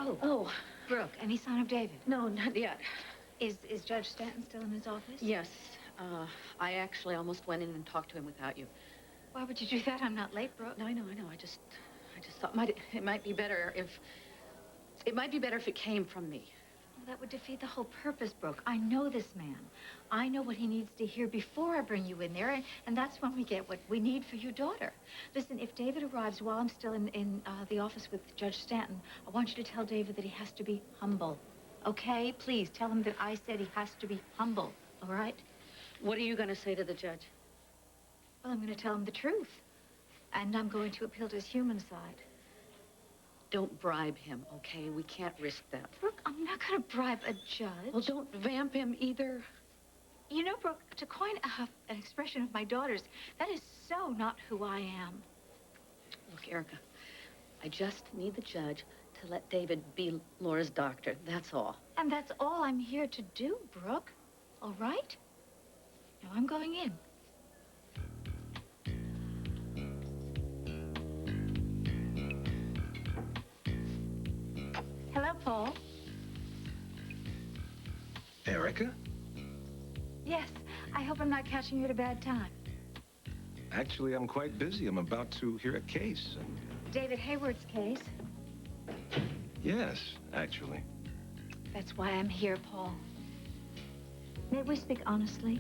Oh, Brooke, any sign of David? no, not yet. Is Judge Stanton still in his office? Yes, I actually almost went in and talked to him without you. Why would you do that? I'm not late, Brooke. No, I know. I just thought it might be better if it came from me. Well, that would defeat the whole purpose, Brooke. I know this man. I know what he needs to hear before I bring you in there, and that's when we get what we need for your daughter. Listen, if David arrives while I'm still in the office with Judge Stanton, I want you to tell David that he has to be humble. Okay? Please, tell him that I said he has to be humble, all right? What are you going to say to the judge? Well, I'm going to tell him the truth. And I'm going to appeal to his human side. Don't bribe him, okay? We can't risk that. Brooke, I'm not going to bribe a judge. Well, don't vamp him either. You know, Brooke, to coin an expression of my daughter's, that is so not who I am. Look, Erica, I just need the judge to let David be Laura's doctor. That's all. And that's all I'm here to do, Brooke. All right? Now I'm going in. Hello, Paul. Erica? Yes, I hope I'm not catching you at a bad time. Actually, I'm quite busy. I'm about to hear a case. David Hayward's case. Yes, actually. That's why I'm here, Paul. May we speak honestly?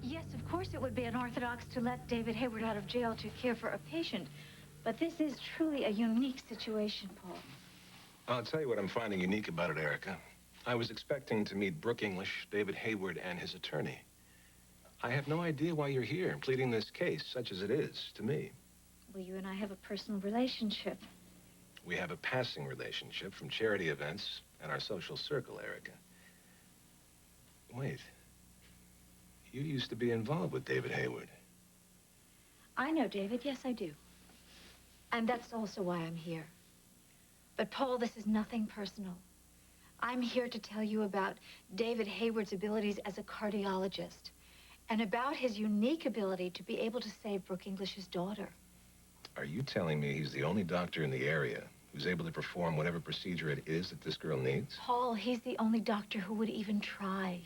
Yes, of course it would be unorthodox to let David Hayward out of jail to care for a patient. But this is truly a unique situation, Paul. I'll tell you what I'm finding unique about it, Erica. I was expecting to meet Brooke English, David Hayward, and his attorney. I have no idea why you're here, pleading this case, such as it is, to me. Well, you and I have a personal relationship. We have a passing relationship from charity events and our social circle, Erica. Wait. You used to be involved with David Hayward. I know David, yes, I do. And that's also why I'm here. But, Paul, this is nothing personal. I'm here to tell you about David Hayward's abilities as a cardiologist and about his unique ability to be able to save Brooke English's daughter. Are you telling me he's the only doctor in the area who's able to perform whatever procedure it is that this girl needs? Paul, he's the only doctor who would even try.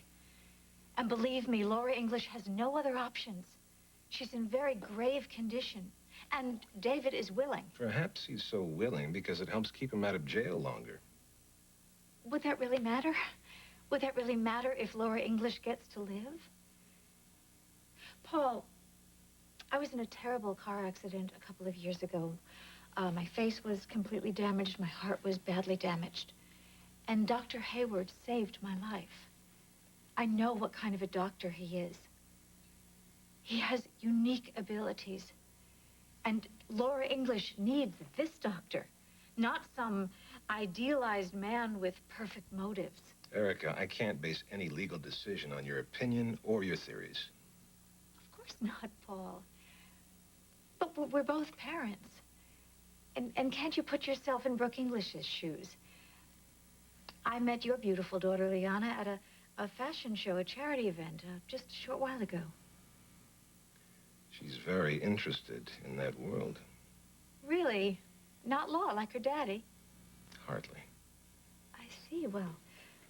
And believe me, Laura English has no other options. She's in very grave condition. And David is willing. Perhaps he's so willing because it helps keep him out of jail longer. Would that really matter? Would that really matter if Laura English gets to live? Paul, I was in a terrible car accident a couple of years ago. My face was completely damaged. My heart was badly damaged. And Dr. Hayward saved my life. I know what kind of a doctor he is. He has unique abilities. And Laura English needs this doctor, not some idealized man with perfect motives. Erica, I can't base any legal decision on your opinion or your theories. Of course not, Paul. But we're both parents. And can't you put yourself in Brooke English's shoes? I met your beautiful daughter, Liana, at a fashion show, a charity event, just a short while ago. She's very interested in that world. Really? Not law, like her daddy? Hardly. I see. Well,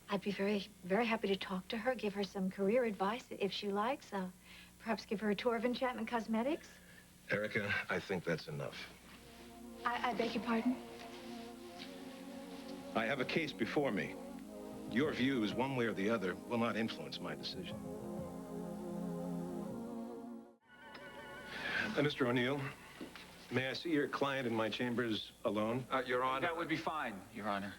I'd be very, very happy to talk to her, give her some career advice if she likes. Perhaps give her a tour of Enchantment Cosmetics. Erica, I think that's enough. I beg your pardon? I have a case before me. Your views, one way or the other, will not influence my decision. Mr. O'Neill, may I see your client in my chambers alone? Your Honor. That would be fine, Your Honor.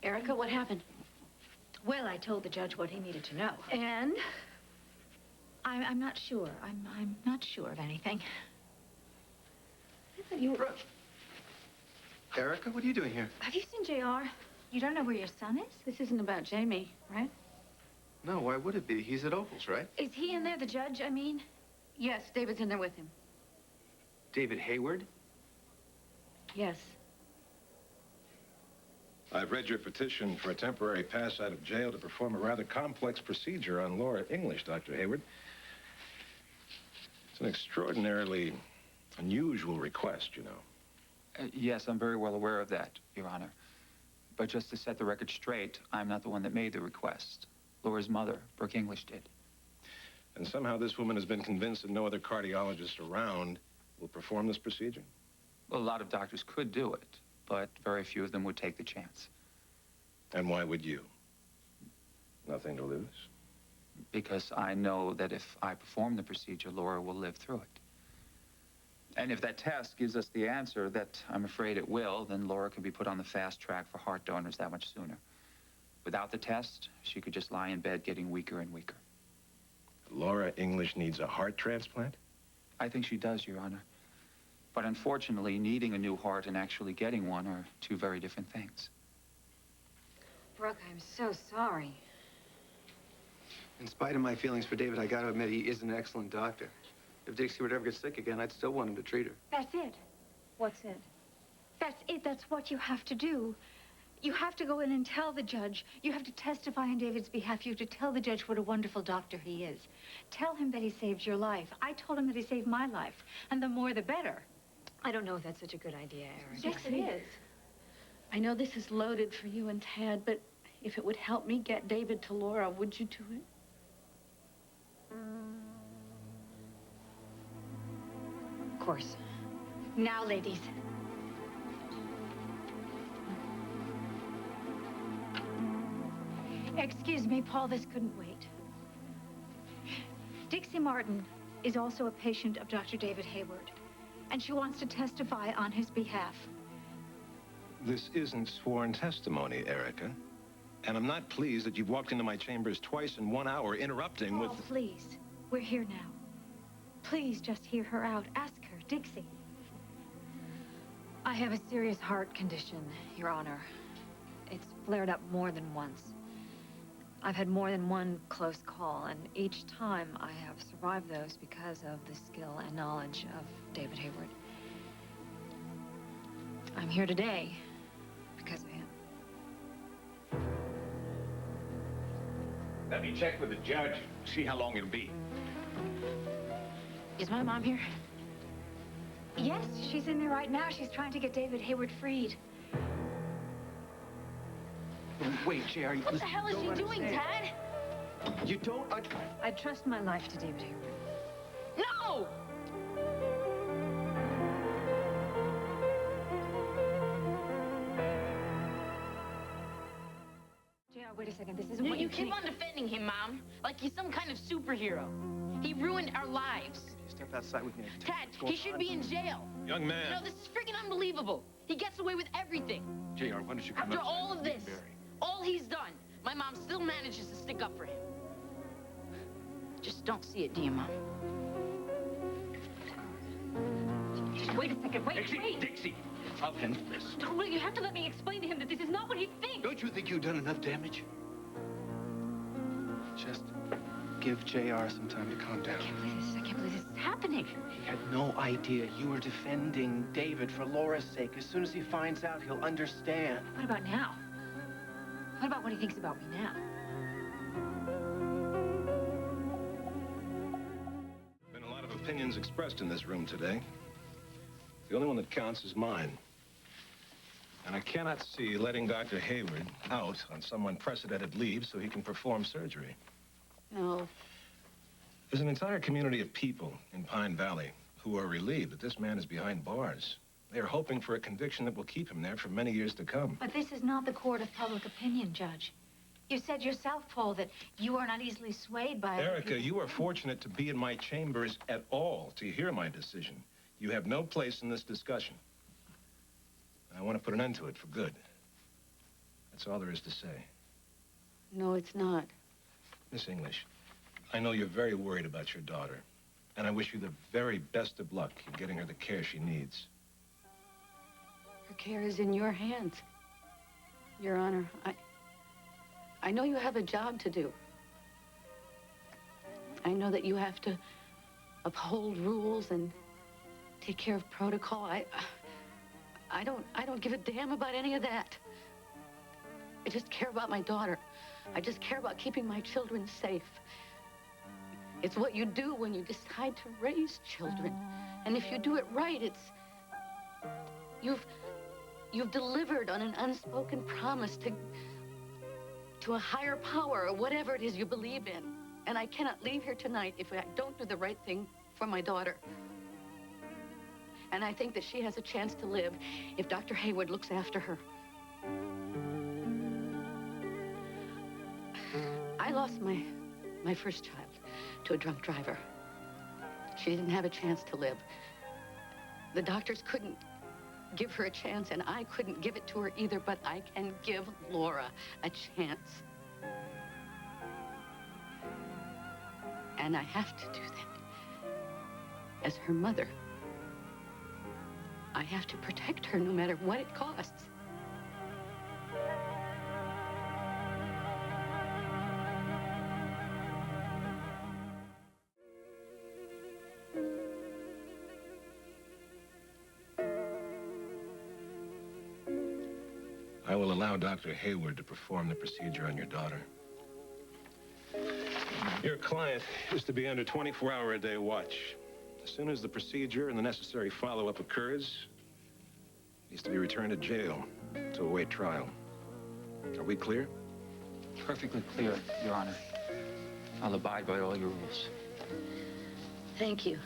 Erica, what happened? Well, I told the judge what he needed to know. And? I'm not sure. I'm not sure of anything. I thought you were... Erica, what are you doing here? Have you seen JR? You don't know where your son is? This isn't about Jamie, right? No, why would it be? He's at Opal's, right? Is he in there, the judge, I mean? Yes, David's in there with him. David Hayward? Yes. I've read your petition for a temporary pass out of jail to perform a rather complex procedure on Laura English, Dr. Hayward. It's an extraordinarily unusual request, you know. Yes, I'm very well aware of that, Your Honor. But just to set the record straight, I'm not the one that made the request. Laura's mother, Brooke English, did. And somehow this woman has been convinced that no other cardiologist around will perform this procedure? Well, a lot of doctors could do it, but very few of them would take the chance. And why would you? Nothing to lose? Because I know that if I perform the procedure, Laura will live through it. And if that test gives us the answer that I'm afraid it will, then Laura could be put on the fast track for heart donors that much sooner. Without the test, she could just lie in bed getting weaker and weaker. Laura English needs a heart transplant? I think she does, Your Honor. But unfortunately, needing a new heart and actually getting one are two very different things. Brooke, I'm so sorry. In spite of my feelings for David, I gotta admit he is an excellent doctor. If Dixie would ever get sick again, I'd still want him to treat her. That's it. What's it? That's it. That's what you have to do. You have to go in and tell the judge. You have to testify on David's behalf. You have to tell the judge what a wonderful doctor he is. Tell him that he saved your life. I told him that he saved my life. And the more, the better. I don't know if that's such a good idea, Eric. Yes, it is. I know this is loaded for you and Tad, but if it would help me get David to Laura, would you do it? Of course. Now, ladies. Excuse me, Paul, this couldn't wait. Dixie Martin is also a patient of Dr. David Hayward, and she wants to testify on his behalf. This isn't sworn testimony, Erica. And I'm not pleased that you've walked into my chambers twice in 1 hour, interrupting Paul, with... please. We're here now. Please just hear her out. Ask her, Dixie. I have a serious heart condition, Your Honor. It's flared up more than once. I've had more than one close call, and each time I have survived those because of the skill and knowledge of David Hayward. I'm here today because of him. Let me check with the judge, see how long it'll be. Is my mom here? Yes, she's in there right now. She's trying to get David Hayward freed. Wait, JR, What the hell is she doing, Tad? You don't... I trust my life to David Hayward. No! JR, wait a second. This isn't what You you keep think. on defending him, Mom. Like he's some kind of superhero. He ruined our lives. Step outside with me. Tad, he should be in jail. Young man. You know, this is freaking unbelievable. He gets away with everything. JR, why don't you come After outside all and of meet this, Barry? all he's done, my mom still manages to stick up for him. Just don't see it, do you, Mom? Wait a second. Wait. Dixie, I'll handle this. Don't, you have to let me explain to him that this is not what he thinks. Don't you think you've done enough damage? Just give JR some time to calm down. I can't believe this is happening. He had no idea you were defending David for Laura's sake. As soon as he finds out, he'll understand. What about now? What about what he thinks about me now? Been a lot of opinions expressed in this room today. The only one that counts is mine. And I cannot see letting Dr. Hayward out on some unprecedented leave so he can perform surgery. No. There's an entire community of people in Pine Valley who are relieved that this man is behind bars. They are hoping for a conviction that will keep him there for many years to come. But this is not the court of public opinion, Judge. You said yourself, Paul, that you are not easily swayed by... Erica, you are fortunate to be in my chambers at all to hear my decision. You have no place in this discussion. I want to put an end to it for good. That's all there is to say. No, it's not. Miss English, I know you're very worried about your daughter, and I wish you the very best of luck in getting her the care she needs. Her care is in your hands, Your Honor. I know you have a job to do. I know that you have to uphold rules and take care of protocol. I don't give a damn about any of that. I just care about my daughter. I just care about keeping my children safe. It's what you do when you decide to raise children. And if you do it right, you've delivered on an unspoken promise to a higher power or whatever it is you believe in. And I cannot leave here tonight if I don't do the right thing for my daughter. And I think that she has a chance to live if Dr. Hayward looks after her. I lost my first child to a drunk driver. She didn't have a chance to live. The doctors couldn't give her a chance, and I couldn't give it to her either, but I can give Laura a chance. And I have to do that. As her mother, I have to protect her no matter what it costs. I will allow Dr. Hayward to perform the procedure on your daughter. Your client is to be under 24-hour-a-day watch. As soon as the procedure and the necessary follow-up occurs, he's to be returned to jail to await trial. Are we clear? Perfectly clear, Your Honor. I'll abide by all your rules. Thank you.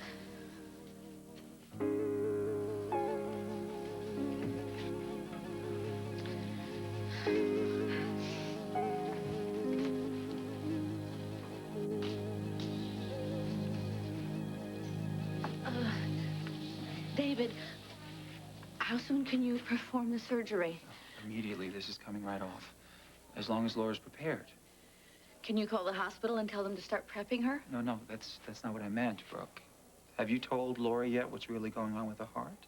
David, how soon can you perform the surgery? Immediately, this is coming right off. As long as Laura's prepared. Can you call the hospital and tell them to start prepping her? No, that's not what I meant, Brooke. Have you told Laura yet what's really going on with her heart?